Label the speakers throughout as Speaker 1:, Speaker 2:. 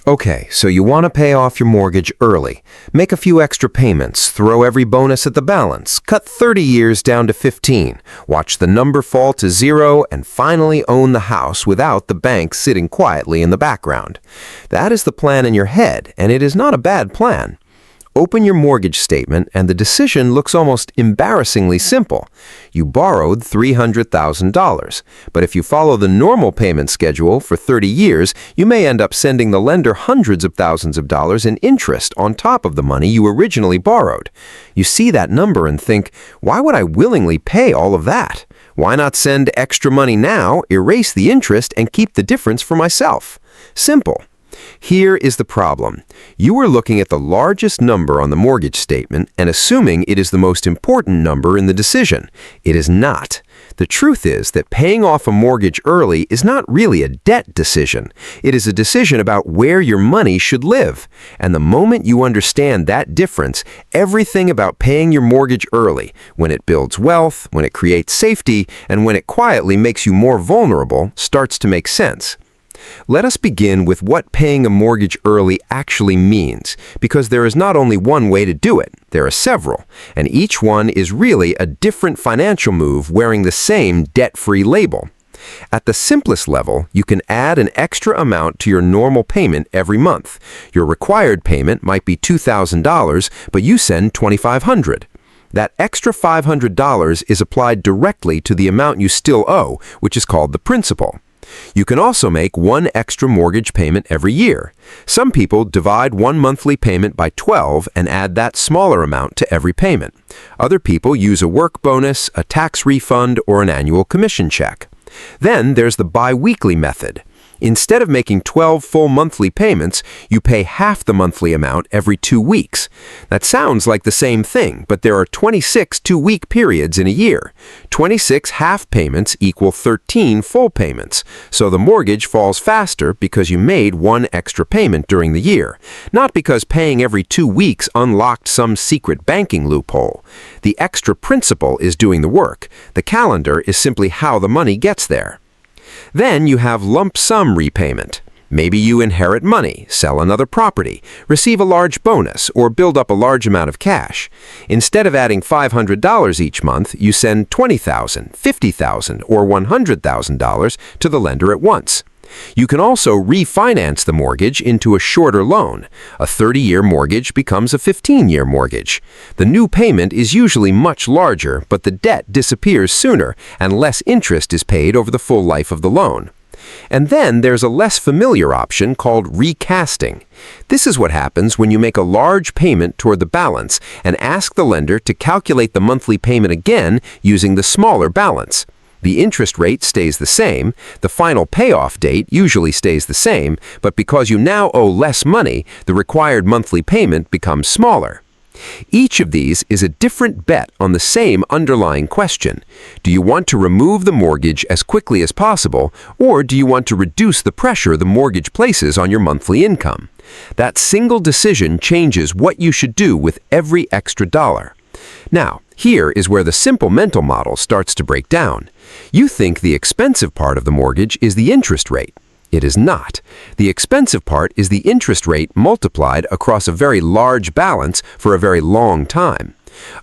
Speaker 1: Okay, so you want to pay off your mortgage early. Make a few extra payments, throw every bonus at the balance, cut 30 years down to 15, watch the number fall to zero, and finally own the house without the bank sitting quietly in the background. That is the plan in your head, and it is not a bad plan. Open your mortgage statement, and the decision looks almost embarrassingly simple. You borrowed $300,000, but if you follow the normal payment schedule for 30 years, you may end up sending the lender hundreds of thousands of dollars in interest on top of the money you originally borrowed. You see that number and think, why would I willingly pay all of that? Why not send extra money now, erase the interest, and keep the difference for myself? Simple. Here is the problem. You are looking at the largest number on the mortgage statement and assuming it is the most important number in the decision. It is not. The truth is that paying off a mortgage early is not really a debt decision. It is a decision about where your money should live. And the moment you understand that difference, everything about paying your mortgage early, when it builds wealth, when it creates safety, and when it quietly makes you more vulnerable, starts to make sense. Let us begin with what paying a mortgage early actually means, because there is not only one way to do it, there are several, and each one is really a different financial move wearing the same debt-free label. At the simplest level, you can add an extra amount to your normal payment every month. Your required payment might be $2,000, but you send $2,500. That extra $500 is applied directly to the amount you still owe, which is called the principal. You can also make one extra mortgage payment every year. Some people divide one monthly payment by 12 and add that smaller amount to every payment. Other people use a work bonus, a tax refund, or an annual commission check. Then there's the bi-weekly method. Instead of making 12 full monthly payments, you pay half the monthly amount every 2 weeks. That sounds like the same thing, but there are 26 two-week periods in a year. 26 half payments equal 13 full payments, so the mortgage falls faster because you made one extra payment during the year, not because paying every 2 weeks unlocked some secret banking loophole. The extra principal is doing the work. The calendar is simply how the money gets there. Then you have lump sum repayment. Maybe you inherit money, sell another property, receive a large bonus, or build up a large amount of cash. Instead of adding $500 each month, you send $20,000, $50,000, or $100,000 to the lender at once. You can also refinance the mortgage into a shorter loan. A 30-year mortgage becomes a 15-year mortgage. The new payment is usually much larger, but the debt disappears sooner, and less interest is paid over the full life of the loan. And then there's a less familiar option called recasting. This is what happens when you make a large payment toward the balance and ask the lender to calculate the monthly payment again using the smaller balance. The interest rate stays the same, the final payoff date usually stays the same, but because you now owe less money, the required monthly payment becomes smaller. Each of these is a different bet on the same underlying question. Do you want to remove the mortgage as quickly as possible, or do you want to reduce the pressure the mortgage places on your monthly income? That single decision changes what you should do with every extra dollar. Now, here is where the simple mental model starts to break down. You think the expensive part of the mortgage is the interest rate. It is not. The expensive part is the interest rate multiplied across a very large balance for a very long time.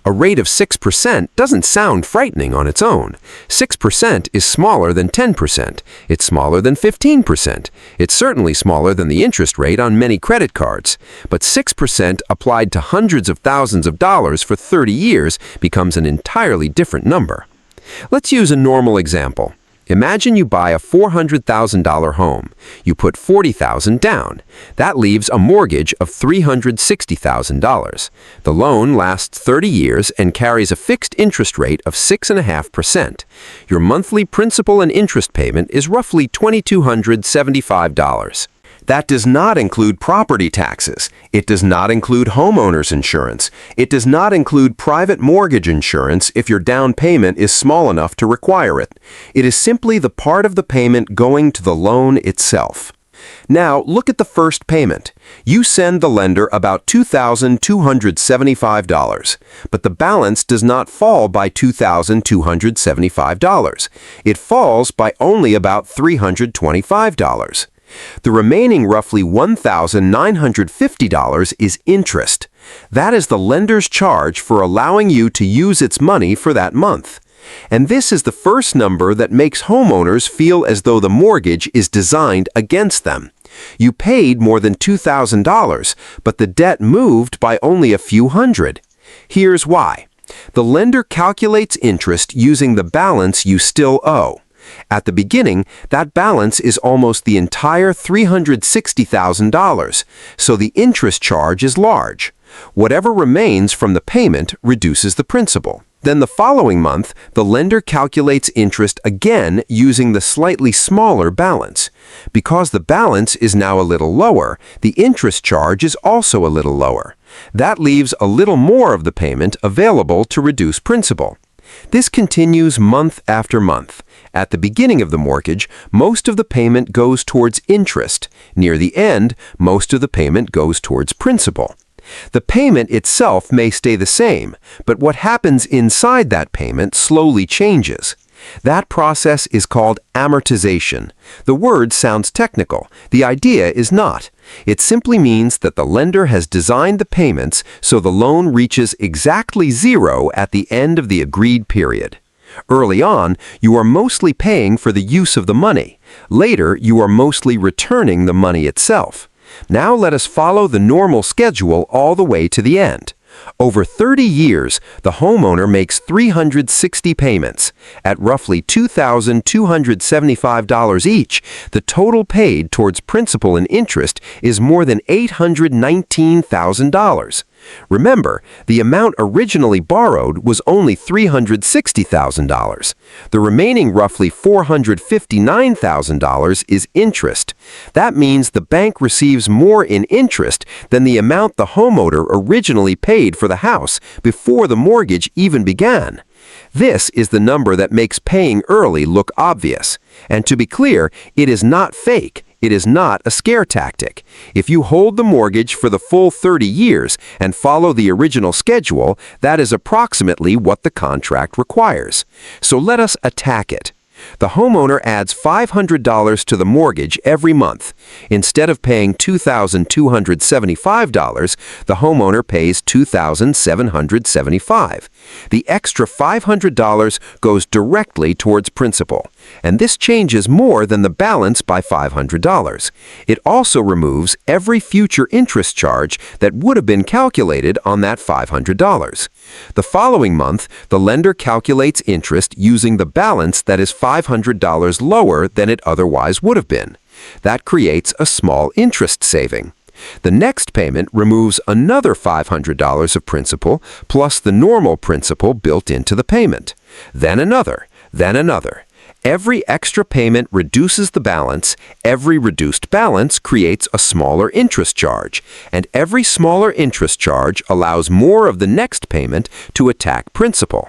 Speaker 1: A rate of 6% doesn't sound frightening on its own. 6% is smaller than 10%. It's smaller than 15%. It's certainly smaller than the interest rate on many credit cards. But 6% applied to hundreds of thousands of dollars for 30 years becomes an entirely different number. Let's use a normal example. Imagine you buy a $400,000 home. You put $40,000 down. That leaves a mortgage of $360,000. The loan lasts 30 years and carries a fixed interest rate of 6.5%. Your monthly principal and interest payment is roughly $2,275. That does not include property taxes. It does not include homeowners insurance. It does not include private mortgage insurance if your down payment is small enough to require it. It is simply the part of the payment going to the loan itself. Now, look at the first payment. You send the lender about $2,275, but the balance does not fall by $2,275. It falls by only about $325. The remaining roughly $1,950 is interest. That is the lender's charge for allowing you to use its money for that month. And this is the first number that makes homeowners feel as though the mortgage is designed against them. You paid more than $2,000, but the debt moved by only a few hundred. Here's why. The lender calculates interest using the balance you still owe. At the beginning, that balance is almost the entire $360,000, so the interest charge is large. Whatever remains from the payment reduces the principal. Then the following month, the lender calculates interest again using the slightly smaller balance. Because the balance is now a little lower, the interest charge is also a little lower. That leaves a little more of the payment available to reduce principal. This continues month after month. At the beginning of the mortgage, most of the payment goes towards interest. Near the end, most of the payment goes towards principal. The payment itself may stay the same, but what happens inside that payment slowly changes. That process is called amortization. The word sounds technical. The idea is not. It simply means that the lender has designed the payments so the loan reaches exactly zero at the end of the agreed period. Early on, you are mostly paying for the use of the money. Later, you are mostly returning the money itself. Now let us follow the normal schedule all the way to the end. Over 30 years, the homeowner makes 360 payments. At roughly $2,275 each, the total paid towards principal and interest is more than $819,000. Remember, the amount originally borrowed was only $360,000. The remaining roughly $459,000 is interest. That means the bank receives more in interest than the amount the homeowner originally paid for the house before the mortgage even began. This is the number that makes paying early look obvious. And to be clear, it is not fake. It is not a scare tactic. If you hold the mortgage for the full 30 years and follow the original schedule, that is approximately what the contract requires. So let us attack it. The homeowner adds $500 to the mortgage every month. Instead of paying $2,275, the homeowner pays $2,775. The extra $500 goes directly towards principal. And this changes more than the balance by $500. It also removes every future interest charge that would have been calculated on that $500. The following month, the lender calculates interest using the balance that is $500 lower than it otherwise would have been. That creates a small interest saving. The next payment removes another $500 of principal plus the normal principal built into the payment. Then another, then another. Every extra payment reduces the balance, every reduced balance creates a smaller interest charge, and every smaller interest charge allows more of the next payment to attack principal.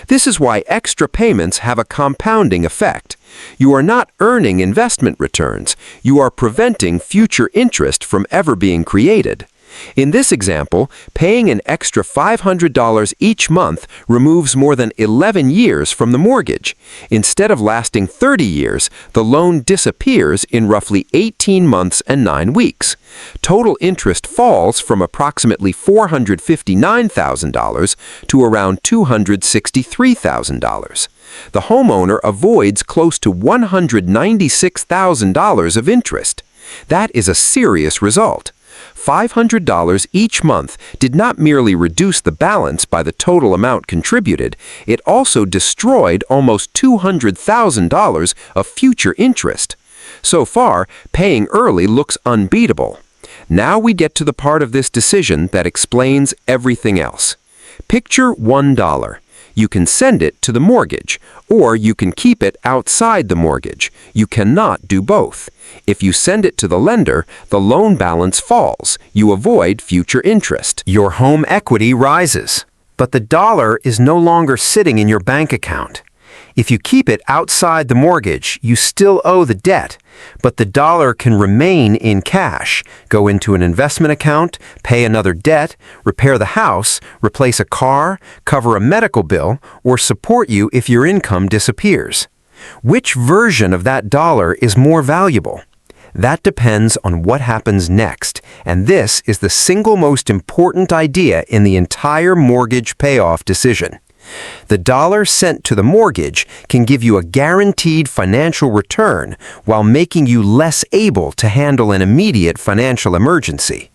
Speaker 1: This is why extra payments have a compounding effect. You are not earning investment returns, you are preventing future interest from ever being created. In this example, paying an extra $500 each month removes more than 11 years from the mortgage. Instead of lasting 30 years, the loan disappears in roughly 18 months and 9 weeks. Total interest falls from approximately $459,000 to around $263,000. The homeowner avoids close to $196,000 of interest. That is a serious result. $500 each month did not merely reduce the balance by the total amount contributed, it also destroyed almost $200,000 of future interest. So far, paying early looks unbeatable. Now we get to the part of this decision that explains everything else. Picture $1. You can send it to the mortgage, or you can keep it outside the mortgage. You cannot do both. If you send it to the lender, the loan balance falls. You avoid future interest. Your home equity rises. But the dollar is no longer sitting in your bank account. If you keep it outside the mortgage, you still owe the debt, but the dollar can remain in cash, go into an investment account, pay another debt, repair the house, replace a car, cover a medical bill, or support you if your income disappears. Which version of that dollar is more valuable? That depends on what happens next, and this is the single most important idea in the entire mortgage payoff decision. The dollar sent to the mortgage can give you a guaranteed financial return while making you less able to handle an immediate financial emergency.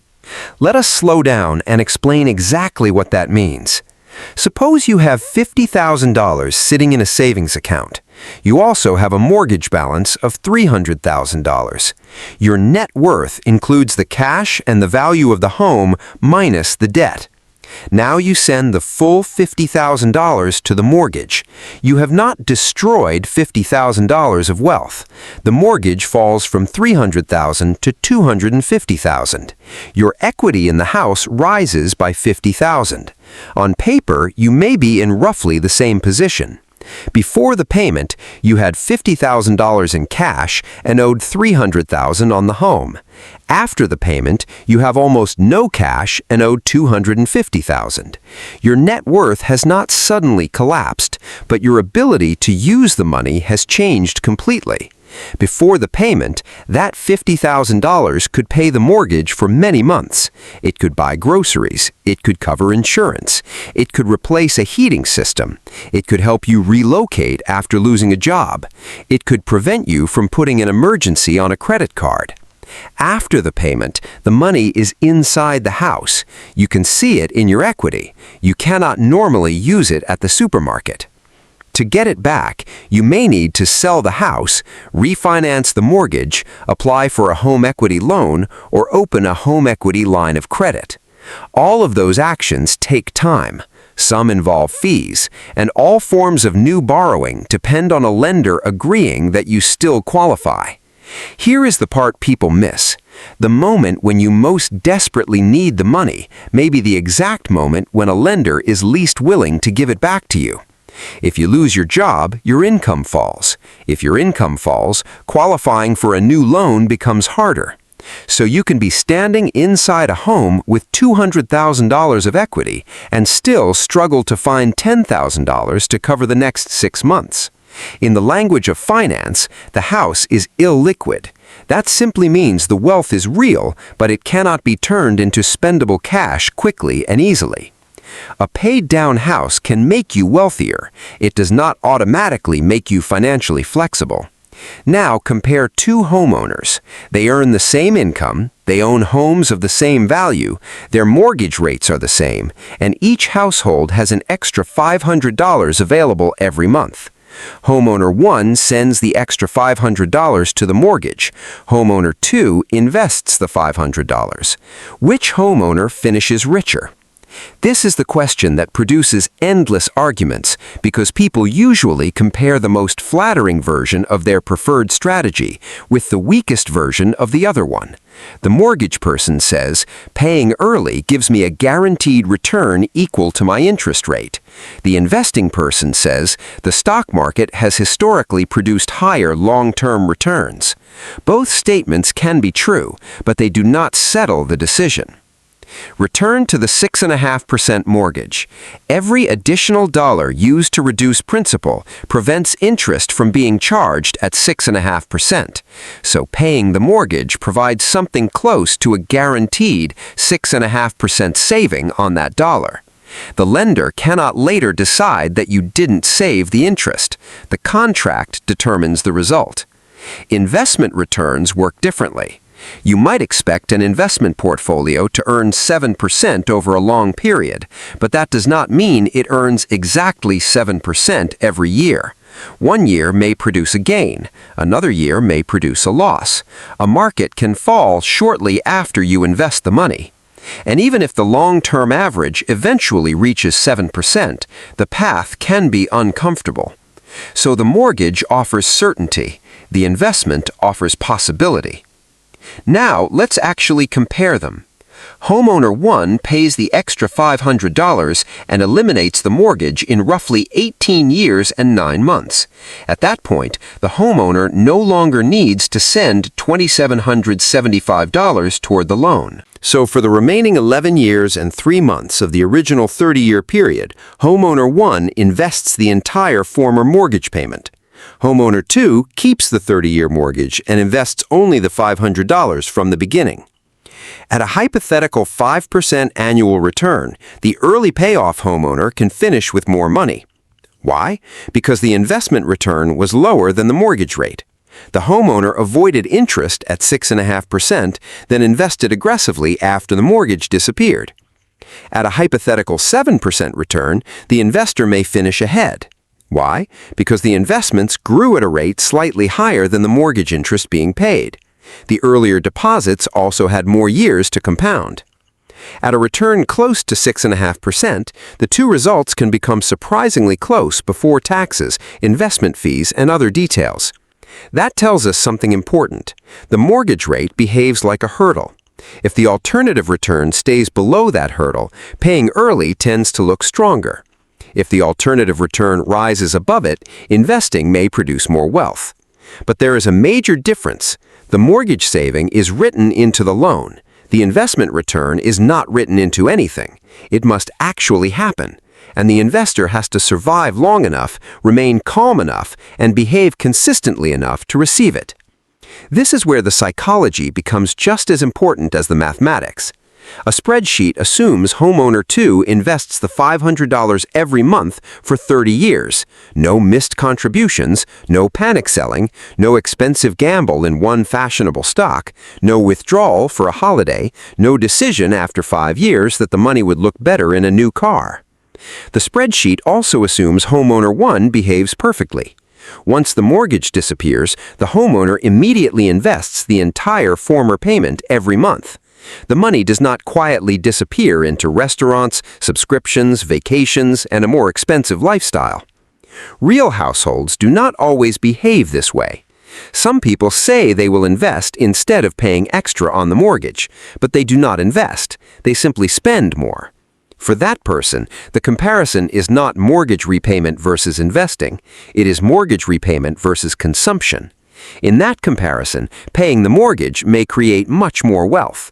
Speaker 1: Let us slow down and explain exactly what that means. Suppose you have $50,000 sitting in a savings account. You also have a mortgage balance of $300,000. Your net worth includes the cash and the value of the home minus the debt. Now you send the full $50,000 to the mortgage. You have not destroyed $50,000 of wealth. The mortgage falls from $300,000 to $250,000. Your equity in the house rises by $50,000. On paper, you may be in roughly the same position. Before the payment, you had $50,000 in cash and owed $300,000 on the home. After the payment, you have almost no cash and owed $250,000. Your net worth has not suddenly collapsed, but your ability to use the money has changed completely. Before the payment, that $50,000 could pay the mortgage for many months. It could buy groceries. It could cover insurance. It could replace a heating system. It could help you relocate after losing a job. It could prevent you from putting an emergency on a credit card. After the payment, the money is inside the house. You can see it in your equity. You cannot normally use it at the supermarket. To get it back, you may need to sell the house, refinance the mortgage, apply for a home equity loan, or open a home equity line of credit. All of those actions take time. Some involve fees, and all forms of new borrowing depend on a lender agreeing that you still qualify. Here is the part people miss. The moment when you most desperately need the money may be the exact moment when a lender is least willing to give it back to you. If you lose your job, your income falls. If your income falls, qualifying for a new loan becomes harder. So you can be standing inside a home with $200,000 of equity and still struggle to find $10,000 to cover the next 6 months. In the language of finance, the house is illiquid. That simply means the wealth is real, but it cannot be turned into spendable cash quickly and easily. A paid-down house can make you wealthier. It does not automatically make you financially flexible. Now compare two homeowners. They earn the same income, they own homes of the same value, their mortgage rates are the same, and each household has an extra $500 available every month. Homeowner 1 sends the extra $500 to the mortgage. Homeowner 2 invests the $500. Which homeowner finishes richer? This is the question that produces endless arguments because people usually compare the most flattering version of their preferred strategy with the weakest version of the other one. The mortgage person says, paying early gives me a guaranteed return equal to my interest rate. The investing person says, the stock market has historically produced higher long-term returns. Both statements can be true, but they do not settle the decision. Return to the 6.5% mortgage. Every additional dollar used to reduce principal prevents interest from being charged at 6.5%. So paying the mortgage provides something close to a guaranteed 6.5% saving on that dollar. The lender cannot later decide that you didn't save the interest. The contract determines the result. Investment returns work differently. You might expect an investment portfolio to earn 7% over a long period, but that does not mean it earns exactly 7% every year. One year may produce a gain, another year may produce a loss. A market can fall shortly after you invest the money. And even if the long-term average eventually reaches 7%, the path can be uncomfortable. So the mortgage offers certainty, the investment offers possibility. Now, let's actually compare them. Homeowner 1 pays the extra $500 and eliminates the mortgage in roughly 18 years and 9 months. At that point, the homeowner no longer needs to send $2,775 toward the loan. So for the remaining 11 years and 3 months of the original 30-year period, homeowner 1 invests the entire former mortgage payment. Homeowner 2 keeps the 30-year mortgage and invests only the $500 from the beginning. At a hypothetical 5% annual return, the early payoff homeowner can finish with more money. Why? Because the investment return was lower than the mortgage rate. The homeowner avoided interest at 6.5%, then invested aggressively after the mortgage disappeared. At a hypothetical 7% return, the investor may finish ahead. Why? Because the investments grew at a rate slightly higher than the mortgage interest being paid. The earlier deposits also had more years to compound. At a return close to 6.5%, the two results can become surprisingly close before taxes, investment fees, and other details. That tells us something important. The mortgage rate behaves like a hurdle. If the alternative return stays below that hurdle, paying early tends to look stronger. If the alternative return rises above it, investing may produce more wealth. But there is a major difference. The mortgage saving is written into the loan. The investment return is not written into anything. It must actually happen. And the investor has to survive long enough, remain calm enough, and behave consistently enough to receive it. This is where the psychology becomes just as important as the mathematics. A spreadsheet assumes homeowner 2 invests the $500 every month for 30 years. No missed contributions, no panic selling, no expensive gamble in one fashionable stock, no withdrawal for a holiday, no decision after 5 years that the money would look better in a new car. The spreadsheet also assumes homeowner 1 behaves perfectly. Once the mortgage disappears, the homeowner immediately invests the entire former payment every month. The money does not quietly disappear into restaurants, subscriptions, vacations, and a more expensive lifestyle. Real households do not always behave this way. Some people say they will invest instead of paying extra on the mortgage, but they do not invest. They simply spend more. For that person, the comparison is not mortgage repayment versus investing. It is mortgage repayment versus consumption. In that comparison, paying the mortgage may create much more wealth.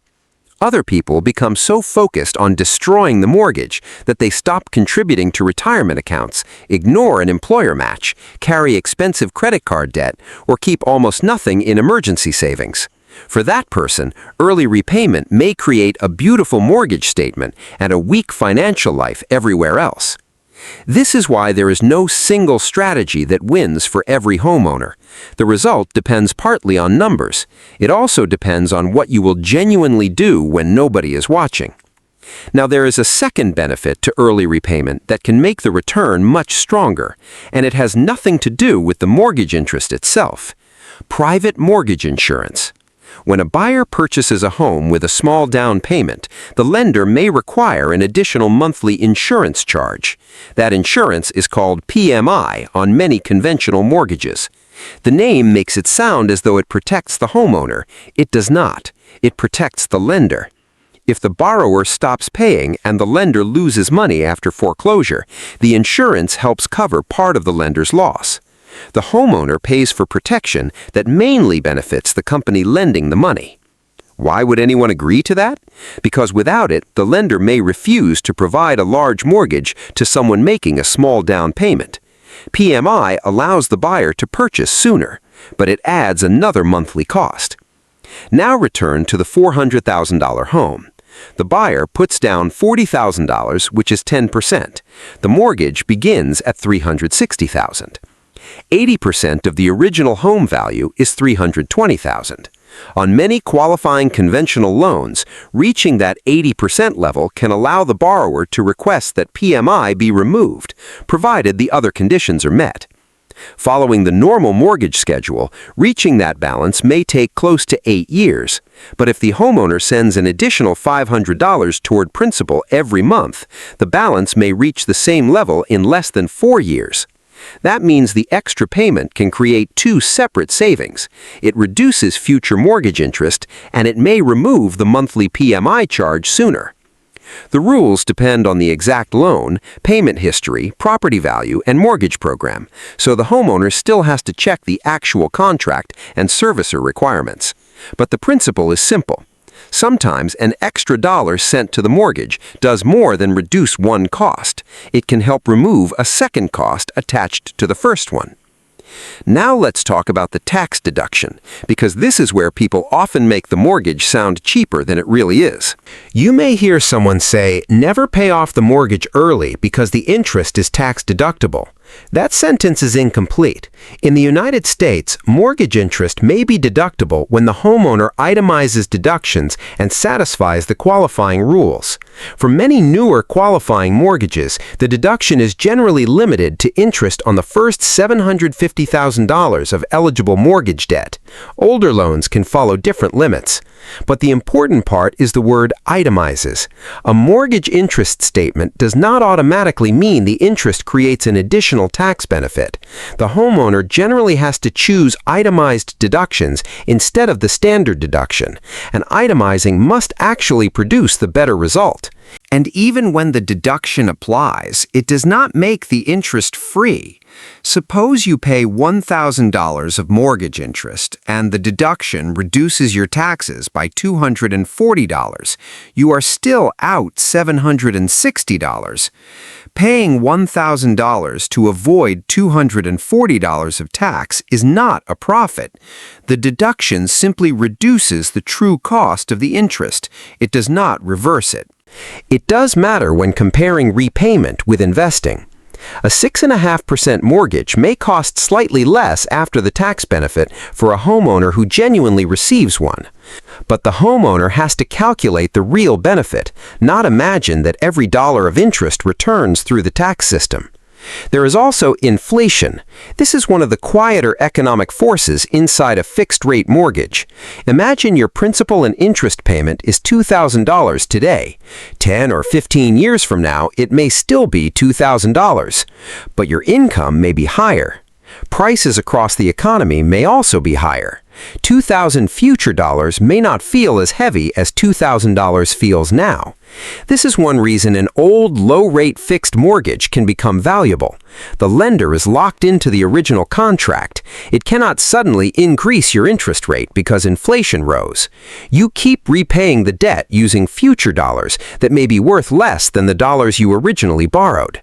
Speaker 1: Other people become so focused on destroying the mortgage that they stop contributing to retirement accounts, ignore an employer match, carry expensive credit card debt, or keep almost nothing in emergency savings. For that person, early repayment may create a beautiful mortgage statement and a weak financial life everywhere else. This is why there is no single strategy that wins for every homeowner. The result depends partly on numbers. It also depends on what you will genuinely do when nobody is watching. Now, there is a second benefit to early repayment that can make the return much stronger, and it has nothing to do with the mortgage interest itself. Private mortgage insurance. When a buyer purchases a home with a small down payment, the lender may require an additional monthly insurance charge. That insurance is called PMI on many conventional mortgages. The name makes it sound as though it protects the homeowner. It does not. It protects the lender. If the borrower stops paying and the lender loses money after foreclosure, the insurance helps cover part of the lender's loss. The homeowner pays for protection that mainly benefits the company lending the money. Why would anyone agree to that? Because without it, the lender may refuse to provide a large mortgage to someone making a small down payment. PMI allows the buyer to purchase sooner, but it adds another monthly cost. Now return to the $400,000 home. The buyer puts down $40,000, which is 10%. The mortgage begins at $360,000. 80% of the original home value is $320,000. On many qualifying conventional loans, reaching that 80% level can allow the borrower to request that PMI be removed, provided the other conditions are met. Following the normal mortgage schedule, reaching that balance may take close to 8 years. But if the homeowner sends an additional $500 toward principal every month, the balance may reach the same level in less than 4 years. That means the extra payment can create two separate savings. It reduces future mortgage interest, and it may remove the monthly PMI charge sooner. The rules depend on the exact loan, payment history, property value, and mortgage program, so the homeowner still has to check the actual contract and servicer requirements. But the principle is simple. Sometimes an extra dollar sent to the mortgage does more than reduce one cost. It can help remove a second cost attached to the first one. Now let's talk about the tax deduction, because this is where people often make the mortgage sound cheaper than it really is. You may hear someone say, never pay off the mortgage early because the interest is tax deductible. That sentence is incomplete. In the United States, mortgage interest may be deductible when the homeowner itemizes deductions and satisfies the qualifying rules. For many newer qualifying mortgages, the deduction is generally limited to interest on the first $750,000 of eligible mortgage debt. Older loans can follow different limits. But the important part is the word itemizes. A mortgage interest statement does not automatically mean the interest creates an additional tax benefit. The homeowner generally has to choose itemized deductions instead of the standard deduction, and itemizing must actually produce the better result. And even when the deduction applies, it does not make the interest free. Suppose you pay $1,000 of mortgage interest and the deduction reduces your taxes by $240. You are still out $760. Paying $1,000 to avoid $240 of tax is not a profit. The deduction simply reduces the true cost of the interest. It does not reverse it. It does matter when comparing repayment with investing. A 6.5% mortgage may cost slightly less after the tax benefit for a homeowner who genuinely receives one. But the homeowner has to calculate the real benefit, not imagine that every dollar of interest returns through the tax system. There is also inflation. This is one of the quieter economic forces inside a fixed-rate mortgage. Imagine your principal and interest payment is $2,000 today. 10 or 15 years from now, it may still be $2,000. But your income may be higher. Prices across the economy may also be higher. $2,000 future dollars may not feel as heavy as $2,000 feels now. This is one reason an old, low-rate fixed mortgage can become valuable. The lender is locked into the original contract. It cannot suddenly increase your interest rate because inflation rose. You keep repaying the debt using future dollars that may be worth less than the dollars you originally borrowed.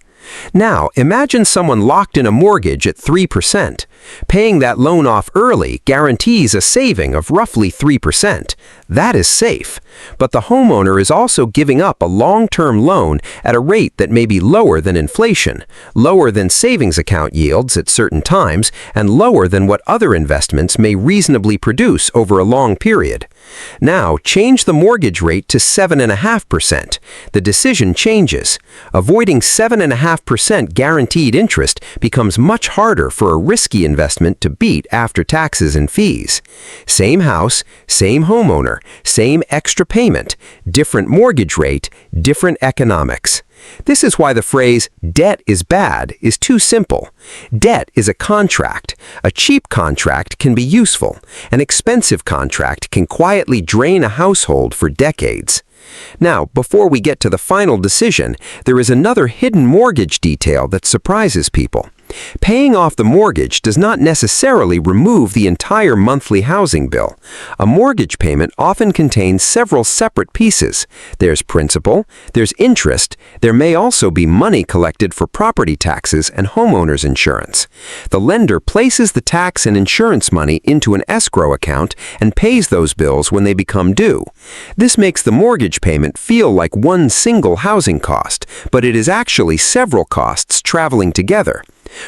Speaker 1: Now, imagine someone locked in a mortgage at 3%. Paying that loan off early guarantees a saving of roughly 3%. That is safe. But the homeowner is also giving up a long-term loan at a rate that may be lower than inflation, lower than savings account yields at certain times, and lower than what other investments may reasonably produce over a long period. Now, change the mortgage rate to 7.5%. The decision changes. Avoiding 7.5% guaranteed interest becomes much harder for a risky investment to beat after taxes and fees. Same house, same homeowner, same extra payment, different mortgage rate, different economics. This is why the phrase, debt is bad, is too simple. Debt is a contract. A cheap contract can be useful. An expensive contract can quietly drain a household for decades. Now, before we get to the final decision, there is another hidden mortgage detail that surprises people. Paying off the mortgage does not necessarily remove the entire monthly housing bill. A mortgage payment often contains several separate pieces. There's principal, there's interest, there may also be money collected for property taxes and homeowners insurance. The lender places the tax and insurance money into an escrow account and pays those bills when they become due. This makes the mortgage payment feel like one single housing cost, but it is actually several costs traveling together.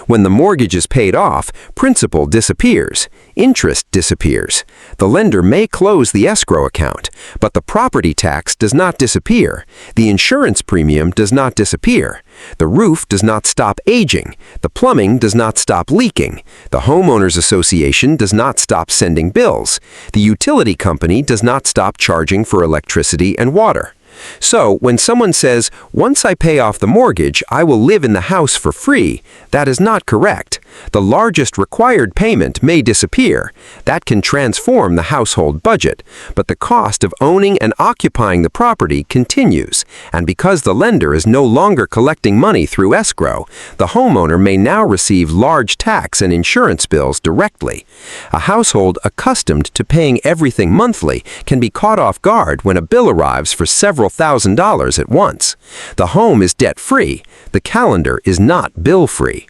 Speaker 1: When the mortgage is paid off, principal disappears, interest disappears. The lender may close the escrow account, but the property tax does not disappear. The insurance premium does not disappear. The roof does not stop aging. The plumbing does not stop leaking. The homeowners association does not stop sending bills. The utility company does not stop charging for electricity and water. So, when someone says, once I pay off the mortgage, I will live in the house for free, that is not correct. The largest required payment may disappear. That can transform the household budget, but the cost of owning and occupying the property continues, and because the lender is no longer collecting money through escrow, the homeowner may now receive large tax and insurance bills directly. A household accustomed to paying everything monthly can be caught off guard when a bill arrives for several $1,000s at once. The home is debt-free. The calendar is not bill-free.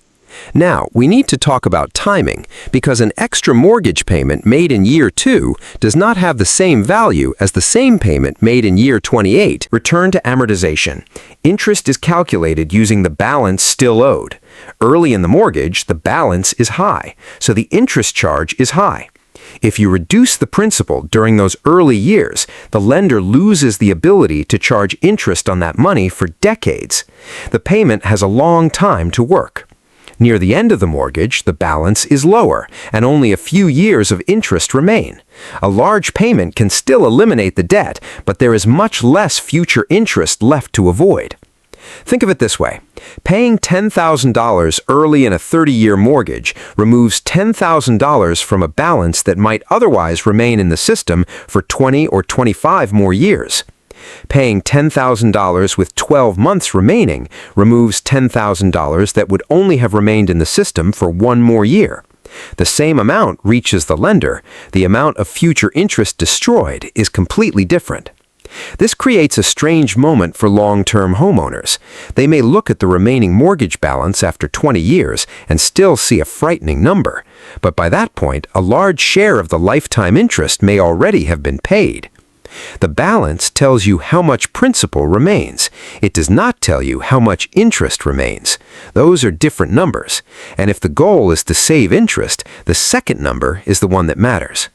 Speaker 1: Now, we need to talk about timing, because an extra mortgage payment made in year 2 does not have the same value as the same payment made in year 28. Return to amortization. Interest is calculated using the balance still owed. Early in the mortgage, the balance is high, so the interest charge is high. If you reduce the principal during those early years, the lender loses the ability to charge interest on that money for decades. The payment has a long time to work. Near the end of the mortgage, the balance is lower, and only a few years of interest remain. A large payment can still eliminate the debt, but there is much less future interest left to avoid. Think of it this way. Paying $10,000 early in a 30-year mortgage removes $10,000 from a balance that might otherwise remain in the system for 20 or 25 more years. Paying $10,000 with 12 months remaining removes $10,000 that would only have remained in the system for 1 more year. The same amount reaches the lender. The amount of future interest destroyed is completely different. This creates a strange moment for long-term homeowners. They may look at the remaining mortgage balance after 20 years and still see a frightening number. But by that point, a large share of the lifetime interest may already have been paid. The balance tells you how much principal remains. It does not tell you how much interest remains. Those are different numbers, and if the goal is to save interest, the second number is the one that matters.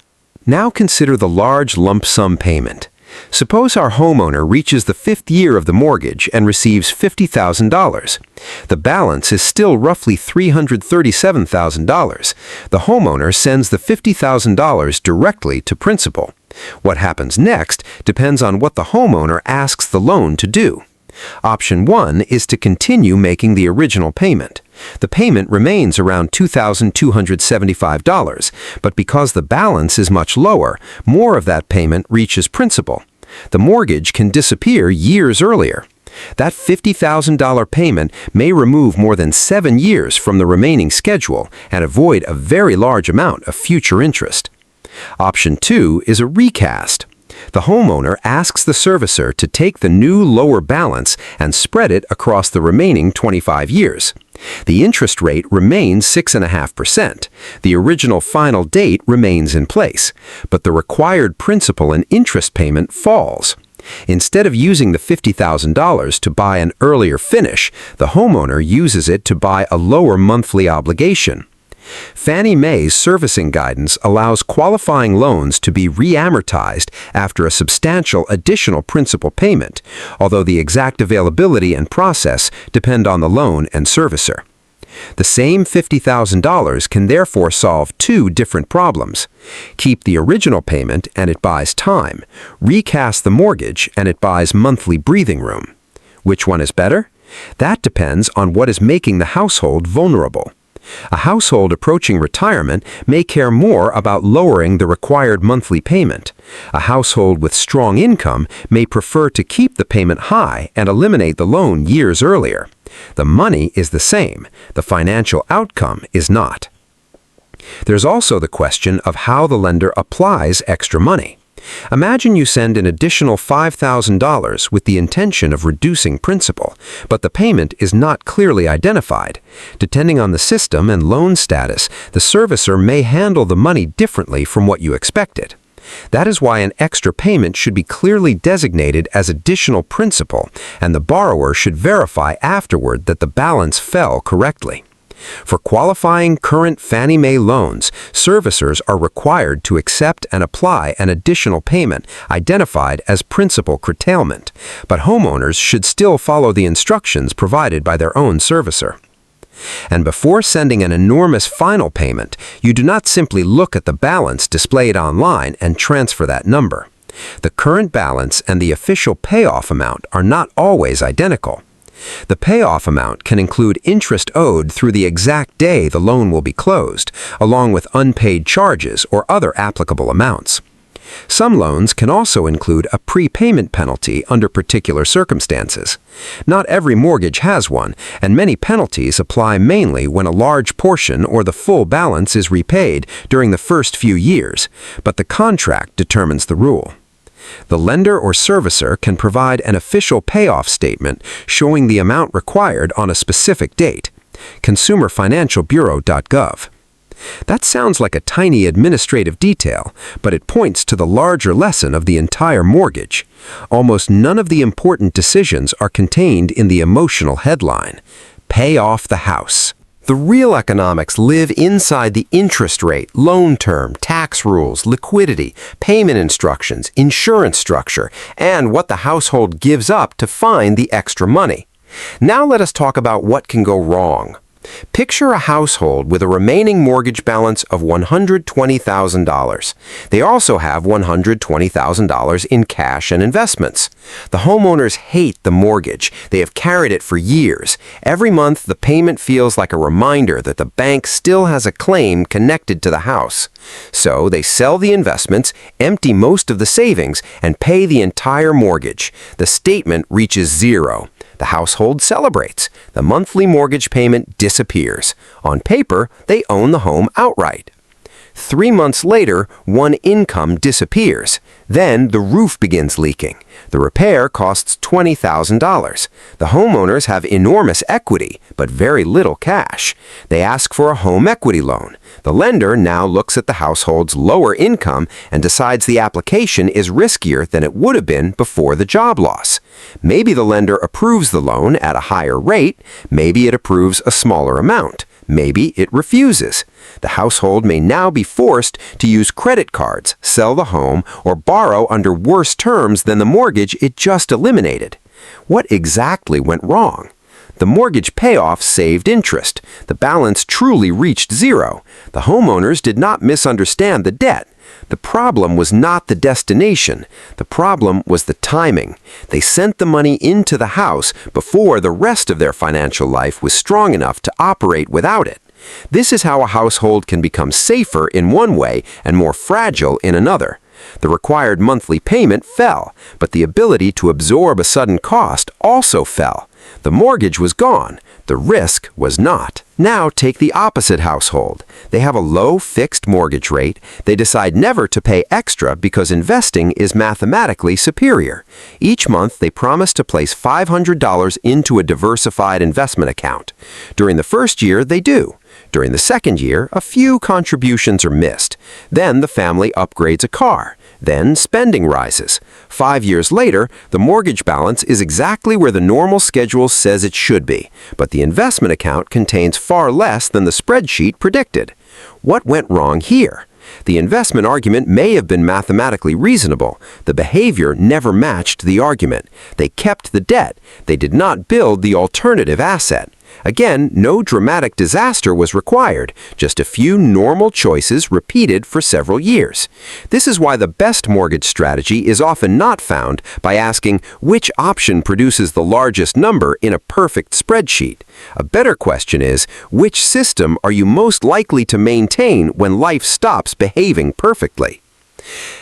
Speaker 1: Now consider the large lump sum payment. Suppose our homeowner reaches the 5th year of the mortgage and receives $50,000. The balance is still roughly $337,000. The homeowner sends the $50,000 directly to principal. What happens next depends on what the homeowner asks the loan to do. Option 1 is to continue making the original payment. The payment remains around $2,275, but because the balance is much lower, more of that payment reaches principal. The mortgage can disappear years earlier. That $50,000 payment may remove more than 7 years from the remaining schedule and avoid a very large amount of future interest. Option 2 is a recast. The homeowner asks the servicer to take the new lower balance and spread it across the remaining 25 years. The interest rate remains 6.5%. The original final date remains in place, but the required principal and interest payment falls. Instead of using the $50,000 to buy an earlier finish, the homeowner uses it to buy a lower monthly obligation. Fannie Mae's servicing guidance allows qualifying loans to be re-amortized after a substantial additional principal payment, although the exact availability and process depend on the loan and servicer. The same $50,000 can therefore solve 2 different problems. Keep the original payment and it buys time. Recast the mortgage and it buys monthly breathing room. Which one is better? That depends on what is making the household vulnerable. A household approaching retirement may care more about lowering the required monthly payment. A household with strong income may prefer to keep the payment high and eliminate the loan years earlier. The money is the same. The financial outcome is not. There's also the question of how the lender applies extra money. Imagine you send an additional $5,000 with the intention of reducing principal, but the payment is not clearly identified. Depending on the system and loan status, the servicer may handle the money differently from what you expected. That is why an extra payment should be clearly designated as additional principal, and the borrower should verify afterward that the balance fell correctly. For qualifying current Fannie Mae loans, servicers are required to accept and apply an additional payment identified as principal curtailment, but homeowners should still follow the instructions provided by their own servicer. And before sending an enormous final payment, you do not simply look at the balance displayed online and transfer that number. The current balance and the official payoff amount are not always identical. The payoff amount can include interest owed through the exact day the loan will be closed, along with unpaid charges or other applicable amounts. Some loans can also include a prepayment penalty under particular circumstances. Not every mortgage has one, and many penalties apply mainly when a large portion or the full balance is repaid during the first few years, but the contract determines the rule. The lender or servicer can provide an official payoff statement showing the amount required on a specific date.
Speaker 2: consumerfinancialbureau.gov. That sounds like a tiny administrative detail, but it points to the larger lesson of the entire mortgage. Almost none of the important decisions are contained in the emotional headline, "Pay off the house."
Speaker 1: The real economics live inside the interest rate, loan term, tax rules, liquidity, payment instructions, insurance structure, and what the household gives up to find the extra money. Now let us talk about what can go wrong. Picture a household with a remaining mortgage balance of $120,000. They also have $120,000 in cash and investments. The homeowners hate the mortgage. They have carried it for years. Every month, the payment feels like a reminder that the bank still has a claim connected to the house. So they sell the investments, empty most of the savings, and pay the entire mortgage. The statement reaches zero. The household celebrates. The monthly mortgage payment disappears. On paper, they own the home outright. 3 months later, one income disappears. Then the roof begins leaking. The repair costs $20,000. The homeowners have enormous equity, but very little cash. They ask for a home equity loan. The lender now looks at the household's lower income and decides the application is riskier than it would have been before the job loss. Maybe the lender approves the loan at a higher rate. Maybe it approves a smaller amount. Maybe it refuses. The household may now be forced to use credit cards, sell the home, or borrow under worse terms than the mortgage it just eliminated. What exactly went wrong? The mortgage payoff saved interest. The balance truly reached zero. The homeowners did not misunderstand the debt. The problem was not the destination. The problem was the timing. They sent the money into the house before the rest of their financial life was strong enough to operate without it. This is how a household can become safer in one way and more fragile in another. The required monthly payment fell, but the ability to absorb a sudden cost also fell. The mortgage was gone. The risk was not. Now take the opposite household. They have a low fixed mortgage rate. They decide never to pay extra because investing is mathematically superior. Each month they promise to place $500 into a diversified investment account. During the first year, they do. During the second year, a few contributions are missed. Then the family upgrades a car. Then spending rises. 5 years later, the mortgage balance is exactly where the normal schedule says it should be, but the investment account contains far less than the spreadsheet predicted. What went wrong here? The investment argument may have been mathematically reasonable. The behavior never matched the argument. They kept the debt. They did not build the alternative asset. Again, no dramatic disaster was required, just a few normal choices repeated for several years. This is why the best mortgage strategy is often not found by asking which option produces the largest number in a perfect spreadsheet. A better question is, which system are you most likely to maintain when life stops behaving perfectly?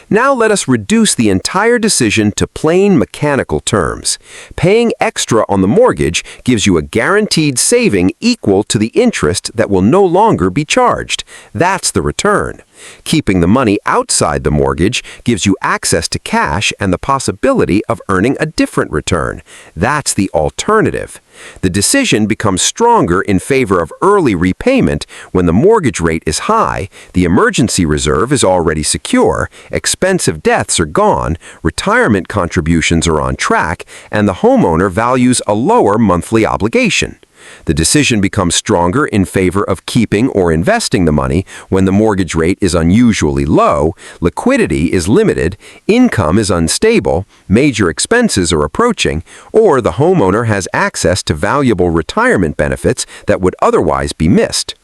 Speaker 1: Now let us reduce the entire decision to plain mechanical terms. Paying extra on the mortgage gives you a guaranteed saving equal to the interest that will no longer be charged. That's the return. Keeping the money outside the mortgage gives you access to cash and the possibility of earning a different return. That's the alternative. The decision becomes stronger in favor of early repayment when the mortgage rate is high, the emergency reserve is already secure, expensive deaths are gone, retirement contributions are on track, and the homeowner values a lower monthly obligation. The decision becomes stronger in favor of keeping or investing the money when the mortgage rate is unusually low, liquidity is limited, income is unstable, major expenses are approaching, or the homeowner has access to valuable retirement benefits that would otherwise be missed.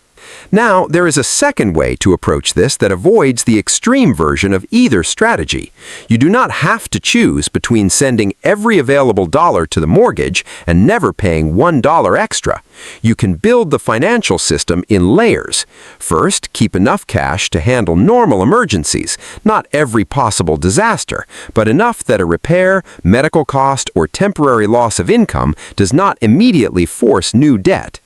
Speaker 1: Now, there is a second way to approach this that avoids the extreme version of either strategy. You do not have to choose between sending every available dollar to the mortgage and never paying $1 extra. You can build the financial system in layers. First, keep enough cash to handle normal emergencies, not every possible disaster, but enough that a repair, medical cost, or temporary loss of income does not immediately force new debt.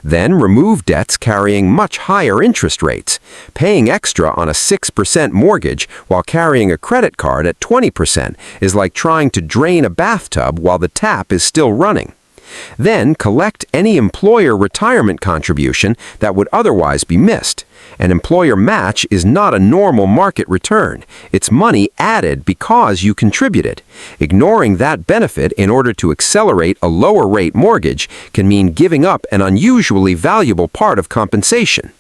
Speaker 1: Then remove debts carrying much higher interest rates. Paying extra on a 6% mortgage while carrying a credit card at 20% is like trying to drain a bathtub while the tap is still running.
Speaker 2: Then collect any employer retirement contribution that would otherwise be missed. An employer match is not a normal market return. It's money added because you contributed. Ignoring that benefit in order to accelerate a lower rate mortgage can mean giving up an unusually valuable part of compensation.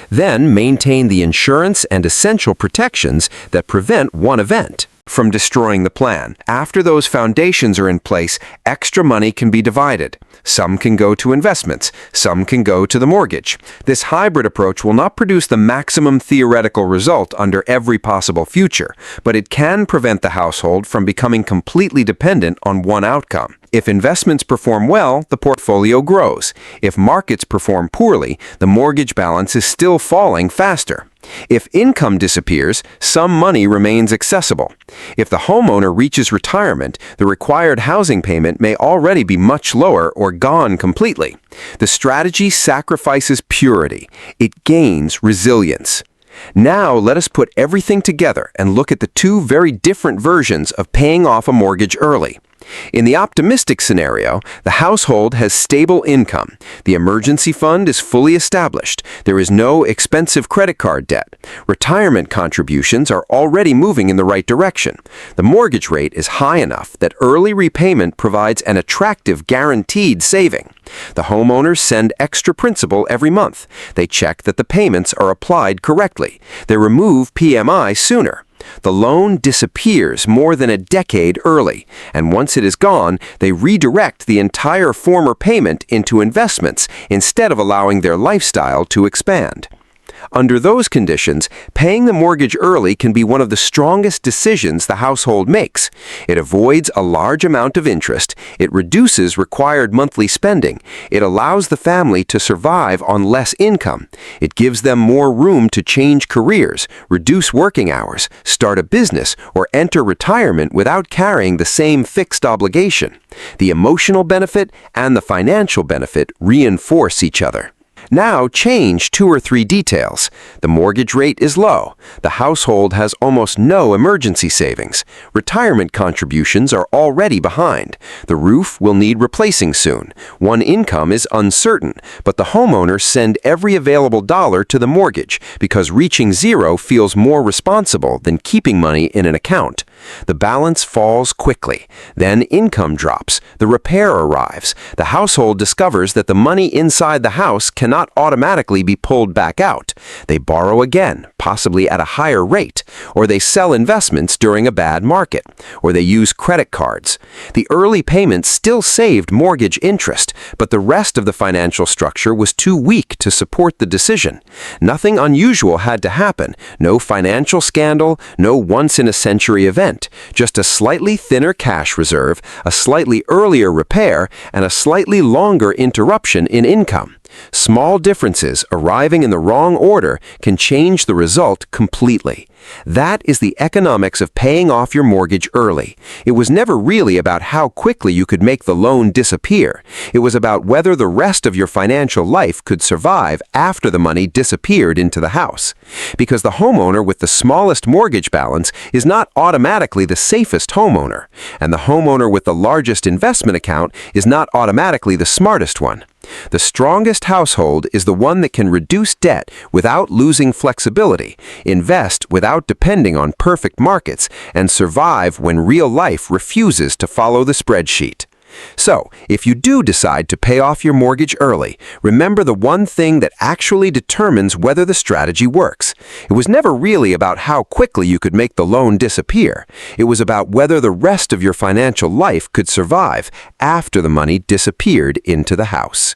Speaker 2: Then maintain the insurance and essential protections that prevent one event from destroying the plan. After those foundations are in place, extra money can be divided. Some can go to investments, some can go to the mortgage. This hybrid approach will not produce the maximum theoretical result under every possible future, but it can prevent the household from becoming completely dependent on one outcome. If investments perform well, the portfolio grows. If markets perform poorly, the mortgage balance is still falling faster. If income disappears, some money remains accessible. If the homeowner reaches retirement, the required housing payment may already be much lower or gone completely. The strategy sacrifices purity. It gains resilience. Now let us put everything together and look at the two very different versions of paying off a mortgage early. In the optimistic scenario, the household has stable income. The emergency fund is fully established. There is no expensive credit card debt. Retirement contributions are already moving in the right direction. The mortgage rate is high enough that early repayment provides an attractive guaranteed saving. The homeowners send extra principal every month. They check that the payments are applied correctly. They remove PMI sooner. The loan disappears more than a decade early, and once it is gone, they redirect the entire former payment into investments instead of allowing their lifestyle to expand. Under those conditions, paying the mortgage early can be one of the strongest decisions the household makes. It avoids a large amount of interest, it reduces required monthly spending, it allows the family to survive on less income, it gives them more room to change careers, reduce working hours, start a business, or enter retirement without carrying the same fixed obligation. The emotional benefit and the financial benefit reinforce each other. Now change 2 or 3 details. The mortgage rate is low. The household has almost no emergency savings. Retirement contributions are already behind. The roof will need replacing soon. One income is uncertain, but the homeowners send every available dollar to the mortgage because reaching zero feels more responsible than keeping money in an account. The balance falls quickly. Then income drops. The repair arrives. The household discovers that the money inside the house cannot automatically be pulled back out. They borrow again, possibly at a higher rate, or they sell investments during a bad market, or they use credit cards. The early payments still saved mortgage interest, but the rest of the financial structure was too weak to support the decision. Nothing unusual had to happen. No financial scandal, no once-in-a-century event. Just a slightly thinner cash reserve, a slightly earlier repair, and a slightly longer interruption in income. Small differences arriving in the wrong order can change the result completely. That is the economics of paying off your mortgage early. It was never really about how quickly you could make the loan disappear. It was about whether the rest of your financial life could survive after the money disappeared into the house. Because the homeowner with the smallest mortgage balance is not automatically the safest homeowner, and the homeowner with the largest investment account is not automatically the smartest one. The strongest household is the one that can reduce debt without losing flexibility, invest without depending on perfect markets, and survive when real life refuses to follow the spreadsheet. So, if you do decide to pay off your mortgage early, remember the one thing that actually determines whether the strategy works. It was never really about how quickly you could make the loan disappear. It was about whether the rest of your financial life could survive after the money disappeared into the house.